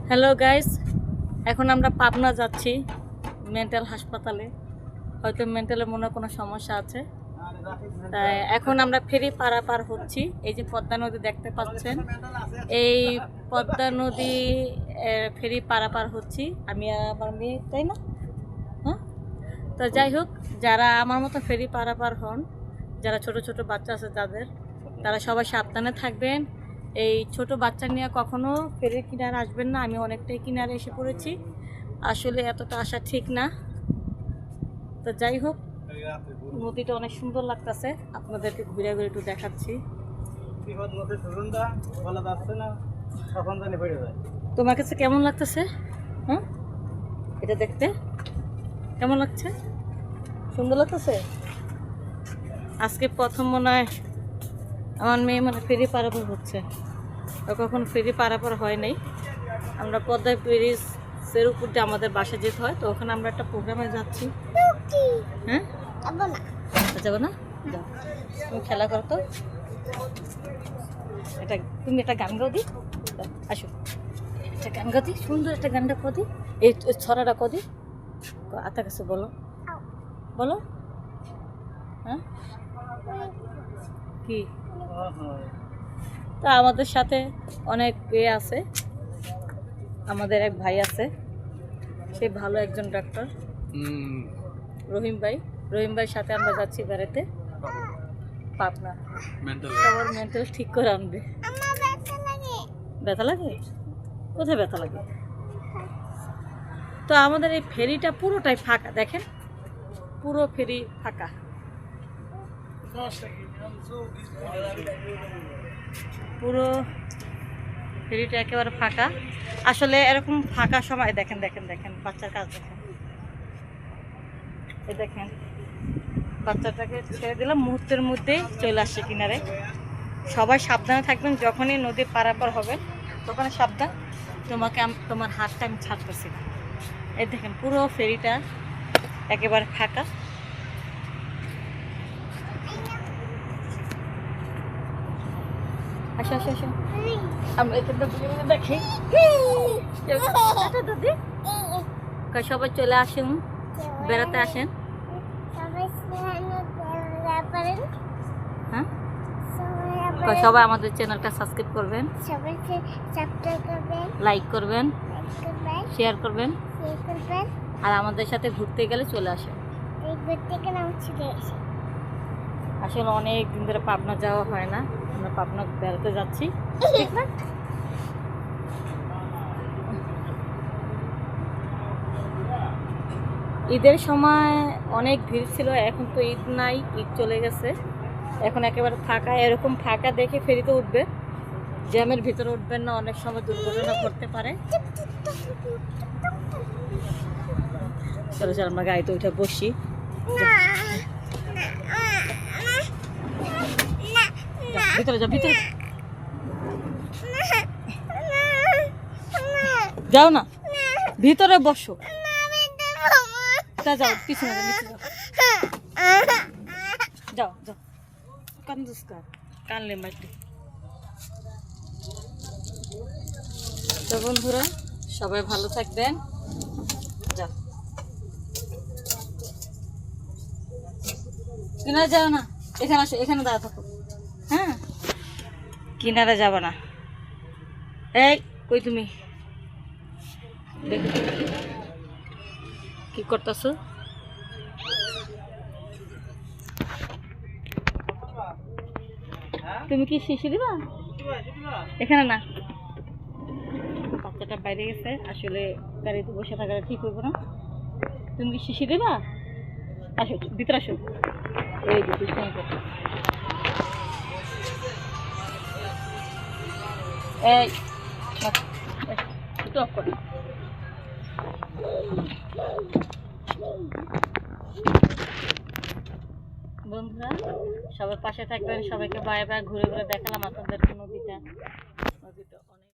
Hello guys, এখন আমরা পাবনা যাচ্ছি মেন্টাল হাসপাতালে। হয়তো মেন্টালে মনে কোনো সমস্যা আছে, তাই এখন আমরা ফেরি পারাপার হচ্ছি। এই যে পদ্মা নদী দেখতে পাচ্ছেন, এই পদ্মা নদী ফেরি পারাপার হচ্ছি আমি আর আমার মেয়ে, তাই না? হ্যাঁ, তো যাই হোক, যারা আমার মতো ফেরি পারাপার হন, যারা ছোট ছোট বাচ্চা আছে তারা সবাই সাবধানে থাকবেন। এই ছোট বাচ্চা নিয়ে কখনো ফেরির কিনারে আসবেন না। আমি অনেকটাই কিনারে এসে পড়েছি, আসলে এতটা আসা ঠিক না। তো যাই হোক, নদীটা অনেক সুন্দর লাগতেছে, আপনাদেরকে ঘুরে ঘুরে একটু দেখাচ্ছি। তোমার কাছে কেমন লাগতেছে? হ্যাঁ, এটা দেখতে কেমন লাগছে? সুন্দর লাগতেছে। আজকে প্রথম মনে হয় আমার মেয়ে ফেরি পারাপার হচ্ছে, কখন ফেরি পারাপার হয় নাই। আমরা পদ্মা ব্রিজের উপর দিয়ে আমাদের বাসা যেতে হয়, তো ওখানে আমরা একটা প্রোগ্রামে যাচ্ছি। হ্যাঁ, যাবো না? যাও, তুমি খেলা করো তো। তুমি একটা গান গাও দি, আসো একটা গান গাও দি, সুন্দর একটা গানটা কদি, এই ছড়াটা কদি আতা কাছে বলো, বলো। হ্যাঁ, কি? তা আমাদের সাথে অনেক আছে, আমাদের এক ভাই আছে, সে ভালো একজন ডাক্তার, রহিম ভাইয়ের সাথে আমরা যাচ্ছি বেড়াতে পাবনা। সবার মেন্টাল ঠিক করে আনবে। ব্যথা লাগে? কোথায় ব্যথা লাগে? তো আমাদের এই ফেরিটা পুরোটাই ফাঁকা, দেখেন পুরো ফেরি ফাঁকা। পুরো ফেরিটা একেবারে ফাঁকা। আসলে এরকম ফাঁকা সময় দেখেন দেখেন দেখেন বাচ্চার কাজ দেখেন, এই দেখেন বাচ্চাটাকে ছেড়ে দিলাম, মুহূর্তের মধ্যেই চলে আসছে কিনারে। সবাই সাবধানে থাকবেন, যখনই নদী পারাপার হবে তখন সাবধান। তোমার হাতটা আমি ছাড়তেছি না। এই দেখেন পুরো ফেরিটা একেবারে ফাঁকা। আসো আসো আসো, আমরা এখানটা দেখি। সবাই চলে আসুন, বেড়াতে আসেন। হ্যাঁ, সবাই আমাদের চ্যানেলটা সাবস্ক্রাইব করবেন, লাইক করবেন, শেয়ার করবেন, আর আমাদের সাথে ঘুরতে গেলে চলে আসেন। আসলে অনেক দিন ধরে পাবনা যাওয়া হয় না, আমরা পাবনা বেড়াতে যাচ্ছি, ঠিক না? ঈদের সময় অনেক ভিড় ছিল, এখন তো ঈদ নাই, ঈদ চলে গেছে, এখন একেবারে ফাঁকা। এরকম ফাঁকা দেখে ফেরিতে উঠবে, জ্যামের ভিতরে উঠবেন না, অনেক সময় দুর্ঘটনা ঘটতে পারে। চলো চলো আমরা গাড়িতে উঠে বসি। ভিতরে যাও, ভিতরে যাও না, ভিতরে বসো। যাও পিছনে যাও, যাও কানলে মাটি। তো বন্ধুরা, সবাই ভালো থাকবেন। যাও, কিনারে যাও না, এখানে আসো, এখানে দাঁড়া থাকো। হ্যাঁ, কিনারে যাবে না। এই কই তুমি, দেখো কি করতেছো? তুমি কি শিশু দিবা? এখানে না, বাচ্চাটা বাইরে গেছে, আসলে গাড়িতে বসে থাকাটা ঠিক হইব না। তুমি কি শিশু দিবা? আসো ভিতরে আসো। এই যে এই অফ করো। বন্ধুরা, সবার পাশে থাকবেন, সবাইকে বাই বাই। ঘুরে ঘুরে দেখালাম আপনাদের নদীটা।